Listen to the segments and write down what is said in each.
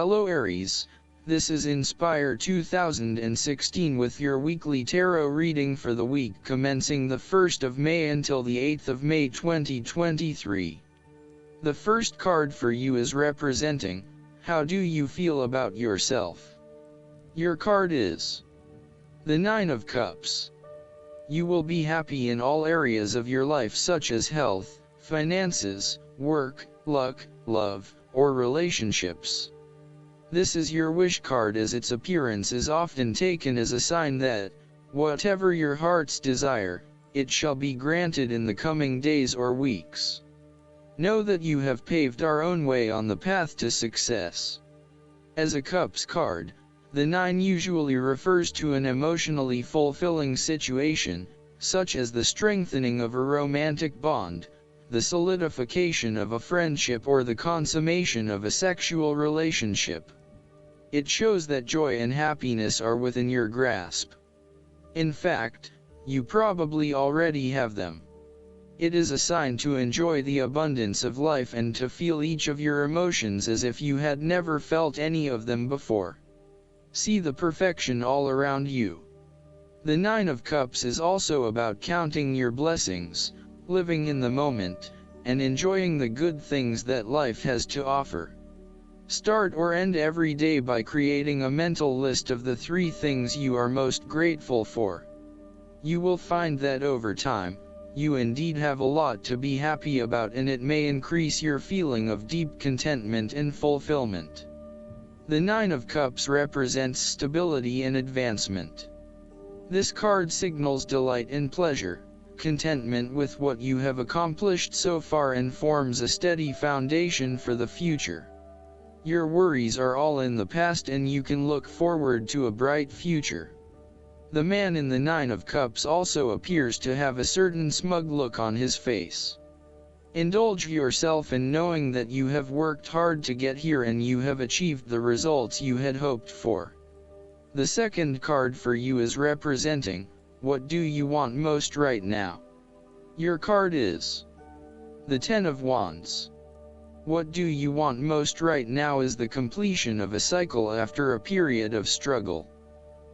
Hello Aries, this is Inspire 2016 with your weekly tarot reading for the week commencing the 1st of May until the 8th of May 2023. The first card for you is representing, how do you feel about yourself? Your card is the Nine of Cups. You will be happy in all areas of your life such as health, finances, work, luck, love, or relationships. This is your wish card, as its appearance is often taken as a sign that, whatever your heart's desire, it shall be granted in the coming days or weeks. Know that you have paved our own way on the path to success. As a Cups card, the 9 usually refers to an emotionally fulfilling situation, such as the strengthening of a romantic bond, the solidification of a friendship, or the consummation of a sexual relationship. It shows that joy and happiness are within your grasp. In fact, you probably already have them. It is a sign to enjoy the abundance of life and to feel each of your emotions as if you had never felt any of them before. See the perfection all around you. The Nine of Cups is also about counting your blessings, living in the moment, and enjoying the good things that life has to offer. Start or end every day by creating a mental list of the 3 things you are most grateful for. You will find that over time, you indeed have a lot to be happy about, and it may increase your feeling of deep contentment and fulfillment. The Nine of Cups represents stability and advancement. This card signals delight and pleasure, contentment with what you have accomplished so far, and forms a steady foundation for the future. Your worries are all in the past and you can look forward to a bright future. The man in the Nine of Cups also appears to have a certain smug look on his face. Indulge yourself in knowing that you have worked hard to get here and you have achieved the results you had hoped for. The second card for you is representing, what do you want most right now? Your card is the Ten of Wands. What do you want most right now is the completion of a cycle after a period of struggle.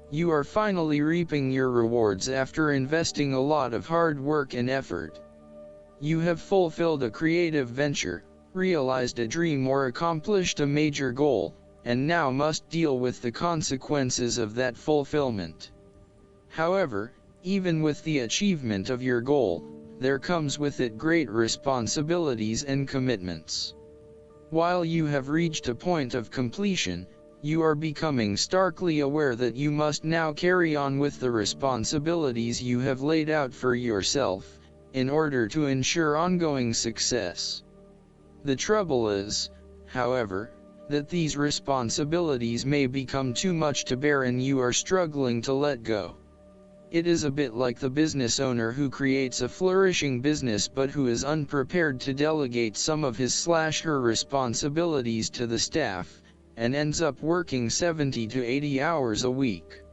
You are finally reaping your rewards after investing a lot of hard work and effort. You have fulfilled a creative venture, realized a dream, or accomplished a major goal, and now must deal with the consequences of that fulfillment. However, even with the achievement of your goal, there comes with it great responsibilities and commitments. While you have reached a point of completion, you are becoming starkly aware that you must now carry on with the responsibilities you have laid out for yourself, in order to ensure ongoing success. The trouble is, however, that these responsibilities may become too much to bear and you are struggling to let go. It is a bit like the business owner who creates a flourishing business but who is unprepared to delegate some of his/her responsibilities to the staff, and ends up working 70 to 80 hours a week.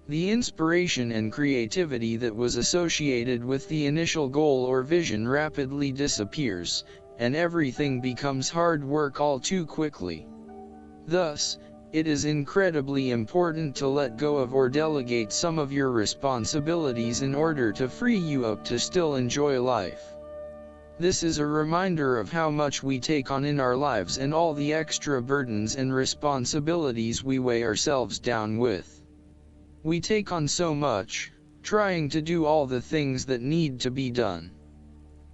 The inspiration and creativity that was associated with the initial goal or vision rapidly disappears, and everything becomes hard work all too quickly. Thus, it is incredibly important to let go of or delegate some of your responsibilities in order to free you up to still enjoy life. This is a reminder of how much we take on in our lives and all the extra burdens and responsibilities we weigh ourselves down with. We take on so much, trying to do all the things that need to be done.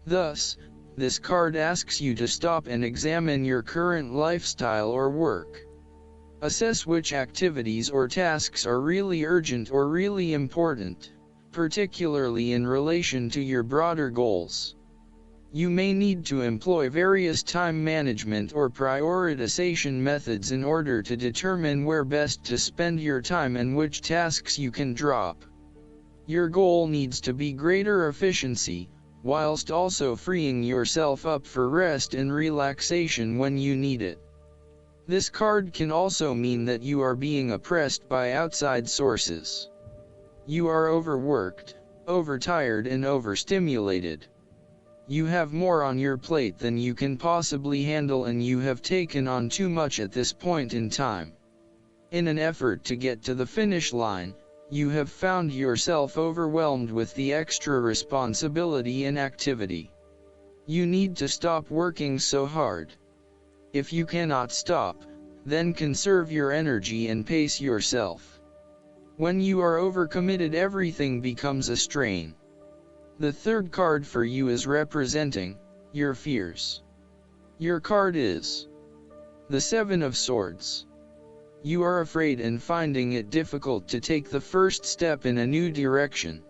Thus, this card asks you to stop and examine your current lifestyle or work. Assess which activities or tasks are really urgent or really important, particularly in relation to your broader goals. You may need to employ various time management or prioritization methods in order to determine where best to spend your time and which tasks you can drop. Your goal needs to be greater efficiency, whilst also freeing yourself up for rest and relaxation when you need it. This card can also mean that you are being oppressed by outside sources. You are overworked, overtired, and overstimulated. You have more on your plate than you can possibly handle, and you have taken on too much at this point in time. In an effort to get to the finish line, you have found yourself overwhelmed with the extra responsibility and activity. You need to stop working so hard. If you cannot stop, then conserve your energy and pace yourself. When you are overcommitted, everything becomes a strain. The third card for you is representing your fears. Your card is the Seven of Swords. You are afraid and finding it difficult to take the first step in a new direction.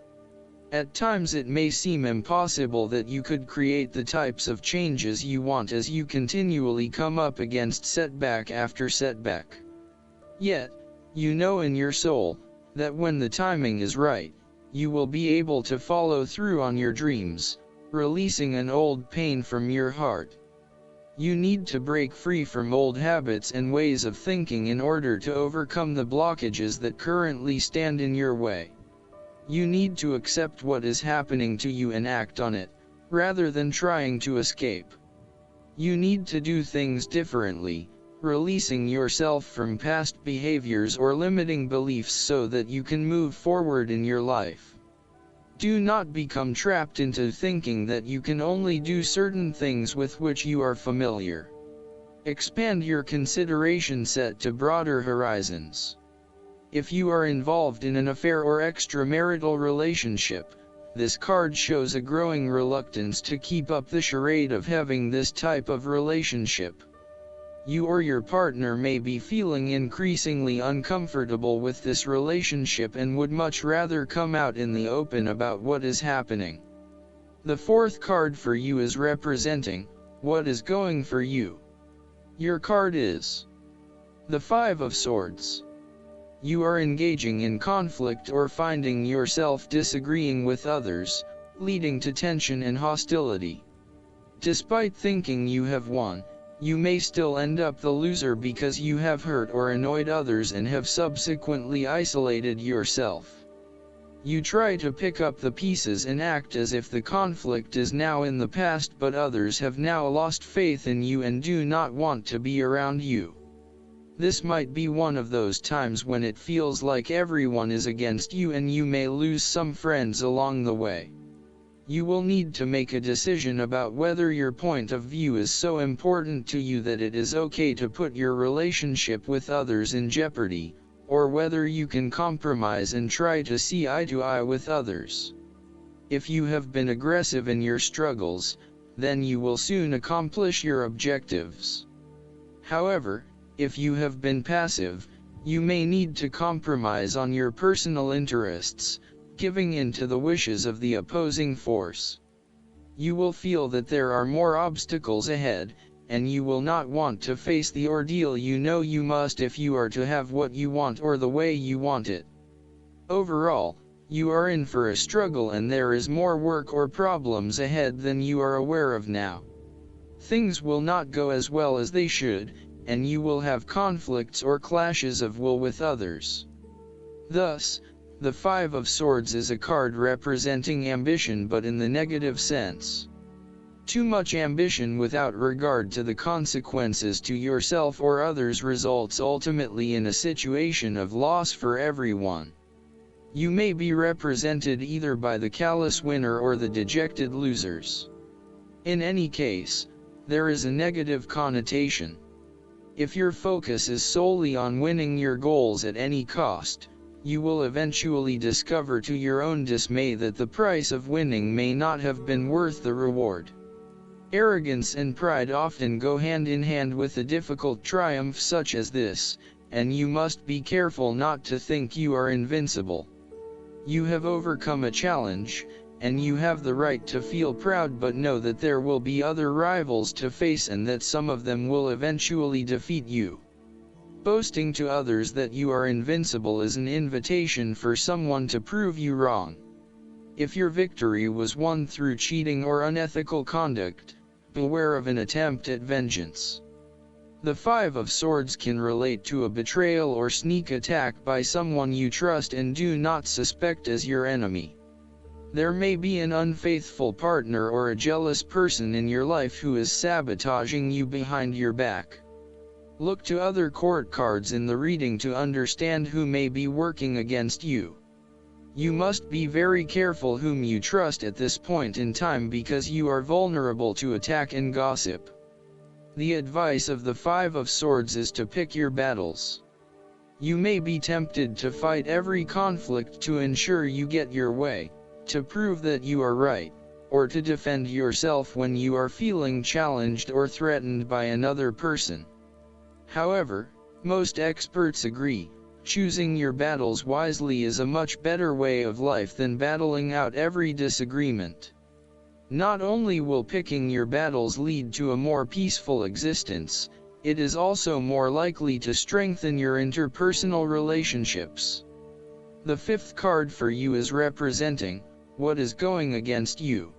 At times it may seem impossible that you could create the types of changes you want, as you continually come up against setback after setback. Yet, you know in your soul that when the timing is right, you will be able to follow through on your dreams, releasing an old pain from your heart. You need to break free from old habits and ways of thinking in order to overcome the blockages that currently stand in your way. You need to accept what is happening to you and act on it, rather than trying to escape. You need to do things differently, releasing yourself from past behaviors or limiting beliefs so that you can move forward in your life. Do not become trapped into thinking that you can only do certain things with which you are familiar. Expand your consideration set to broader horizons. If you are involved in an affair or extramarital relationship, this card shows a growing reluctance to keep up the charade of having this type of relationship. You or your partner may be feeling increasingly uncomfortable with this relationship and would much rather come out in the open about what is happening. The fourth card for you is representing what is going for you. Your card is the Five of Swords. You are engaging in conflict or finding yourself disagreeing with others, leading to tension and hostility. Despite thinking you have won, you may still end up the loser because you have hurt or annoyed others and have subsequently isolated yourself. You try to pick up the pieces and act as if the conflict is now in the past, but others have now lost faith in you and do not want to be around you. This might be one of those times when it feels like everyone is against you and you may lose some friends along the way. You will need to make a decision about whether your point of view is so important to you that it is okay to put your relationship with others in jeopardy, or whether you can compromise and try to see eye to eye with others. If you have been aggressive in your struggles, then you will soon accomplish your objectives. However, if you have been passive, you may need to compromise on your personal interests, giving in to the wishes of the opposing force. You will feel that there are more obstacles ahead, and you will not want to face the ordeal you know you must if you are to have what you want or the way you want it. Overall, you are in for a struggle and there is more work or problems ahead than you are aware of now. Things will not go as well as they should, and you will have conflicts or clashes of will with others. Thus, the Five of Swords is a card representing ambition, but in the negative sense. Too much ambition without regard to the consequences to yourself or others results ultimately in a situation of loss for everyone. You may be represented either by the callous winner or the dejected losers. In any case, there is a negative connotation. If your focus is solely on winning your goals at any cost, you will eventually discover to your own dismay that the price of winning may not have been worth the reward. Arrogance and pride often go hand in hand with a difficult triumph such as this, and you must be careful not to think you are invincible. You have overcome a challenge, and you have the right to feel proud, but know that there will be other rivals to face and that some of them will eventually defeat you. Boasting to others that you are invincible is an invitation for someone to prove you wrong. If your victory was won through cheating or unethical conduct, beware of an attempt at vengeance. The Five of Swords can relate to a betrayal or sneak attack by someone you trust and do not suspect as your enemy. There may be an unfaithful partner or a jealous person in your life who is sabotaging you behind your back. Look to other court cards in the reading to understand who may be working against you. You must be very careful whom you trust at this point in time because you are vulnerable to attack and gossip. The advice of the Five of Swords is to pick your battles. You may be tempted to fight every conflict to ensure you get your way, to prove that you are right, or to defend yourself when you are feeling challenged or threatened by another person. However, most experts agree, choosing your battles wisely is a much better way of life than battling out every disagreement. Not only will picking your battles lead to a more peaceful existence, it is also more likely to strengthen your interpersonal relationships. The fifth card for you is representing what is going against you.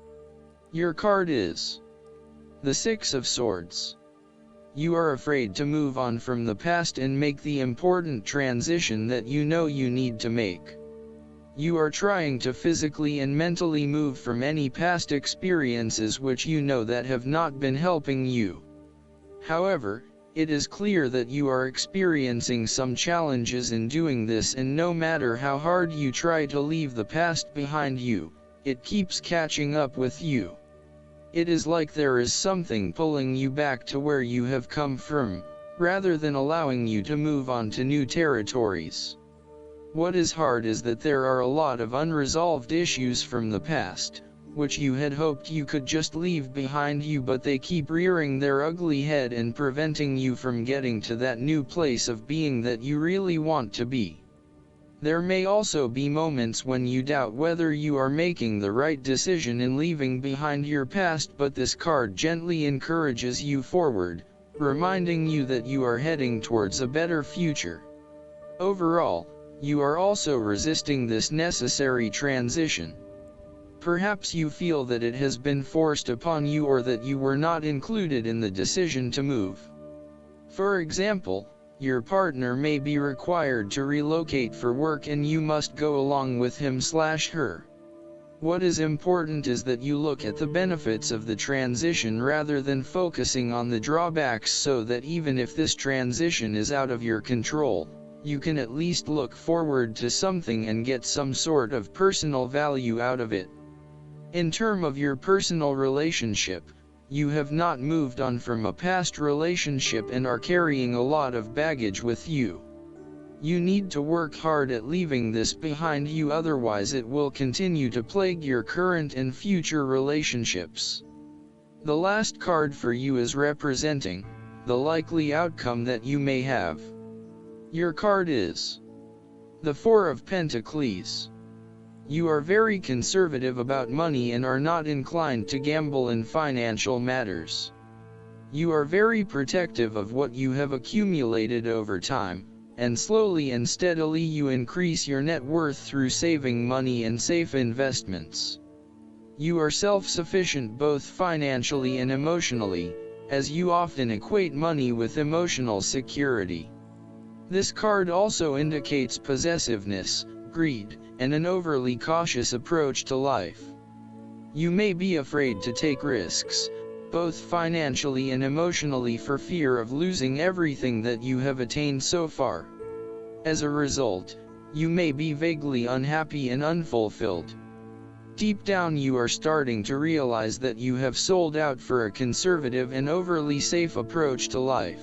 Your card is the Six of Swords. You are afraid to move on from the past and make the important transition that you know you need to make. You are trying to physically and mentally move from any past experiences which you know that have not been helping you. However, it is clear that you are experiencing some challenges in doing this, and no matter how hard you try to leave the past behind you, it keeps catching up with you. It is like there is something pulling you back to where you have come from, rather than allowing you to move on to new territories. What is hard is that there are a lot of unresolved issues from the past, which you had hoped you could just leave behind you, but they keep rearing their ugly head and preventing you from getting to that new place of being that you really want to be. There may also be moments when you doubt whether you are making the right decision in leaving behind your past, but this card gently encourages you forward, reminding you that you are heading towards a better future. Overall, you are also resisting this necessary transition. Perhaps you feel that it has been forced upon you or that you were not included in the decision to move. For example, your partner may be required to relocate for work and you must go along with him/her. What is important is that you look at the benefits of the transition rather than focusing on the drawbacks, so that even if this transition is out of your control, you can at least look forward to something and get some sort of personal value out of it. In terms of your personal relationship, you have not moved on from a past relationship and are carrying a lot of baggage with you. You need to work hard at leaving this behind you, otherwise it will continue to plague your current and future relationships. The last card for you is representing the likely outcome that you may have. Your card is the Four of Pentacles. You are very conservative about money and are not inclined to gamble in financial matters. You are very protective of what you have accumulated over time, and slowly and steadily you increase your net worth through saving money and safe investments. You are self-sufficient both financially and emotionally, as you often equate money with emotional security. This card also indicates possessiveness, greed, and an overly cautious approach to life. You may be afraid to take risks, both financially and emotionally, for fear of losing everything that you have attained so far. As a result, you may be vaguely unhappy and unfulfilled. Deep down you are starting to realize that you have sold out for a conservative and overly safe approach to life.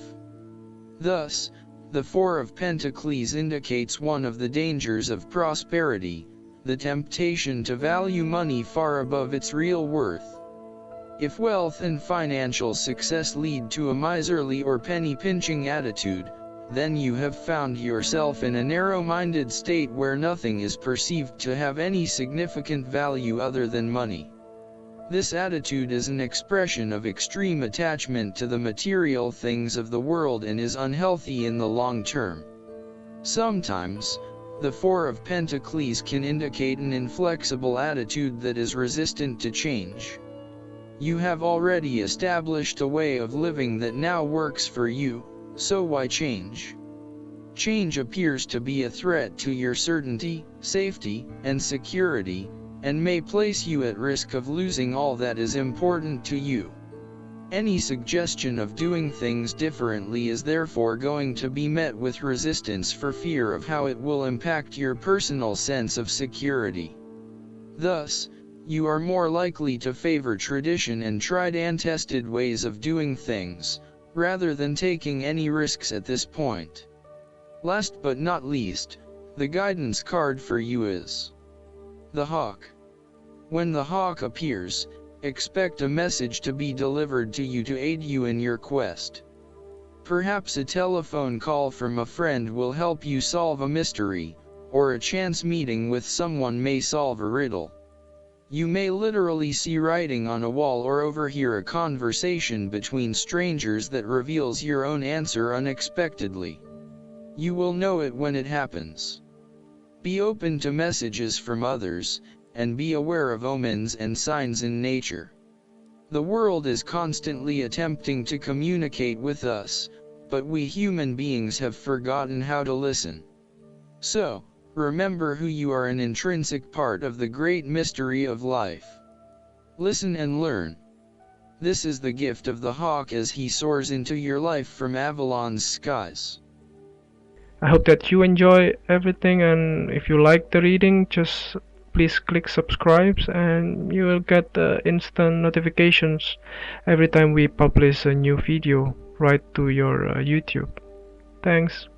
Thus, the Four of Pentacles indicates one of the dangers of prosperity, the temptation to value money far above its real worth. If wealth and financial success lead to a miserly or penny-pinching attitude, then you have found yourself in a narrow-minded state where nothing is perceived to have any significant value other than money. This attitude is an expression of extreme attachment to the material things of the world and is unhealthy in the long term. Sometimes, the Four of Pentacles can indicate an inflexible attitude that is resistant to change. You have already established a way of living that now works for you, so why change? Change appears to be a threat to your certainty, safety, and security, and may place you at risk of losing all that is important to you. Any suggestion of doing things differently is therefore going to be met with resistance for fear of how it will impact your personal sense of security. Thus, you are more likely to favor tradition and tried and tested ways of doing things, rather than taking any risks at this point. Last but not least, the guidance card for you is the Hawk. When the Hawk appears, expect a message to be delivered to you to aid you in your quest. Perhaps a telephone call from a friend will help you solve a mystery, or a chance meeting with someone may solve a riddle. You may literally see writing on a wall or overhear a conversation between strangers that reveals your own answer unexpectedly. You will know it when it happens. Be open to messages from others, and be aware of omens and signs in nature. The world is constantly attempting to communicate with us, but we human beings have forgotten how to listen. So, remember who you are, an intrinsic part of the great mystery of life. Listen and learn. This is the gift of the Hawk as he soars into your life from Avalon's skies. I hope that you enjoy everything, and if you like the reading, just please click subscribe and you will get instant notifications every time we publish a new video right to your YouTube. Thanks.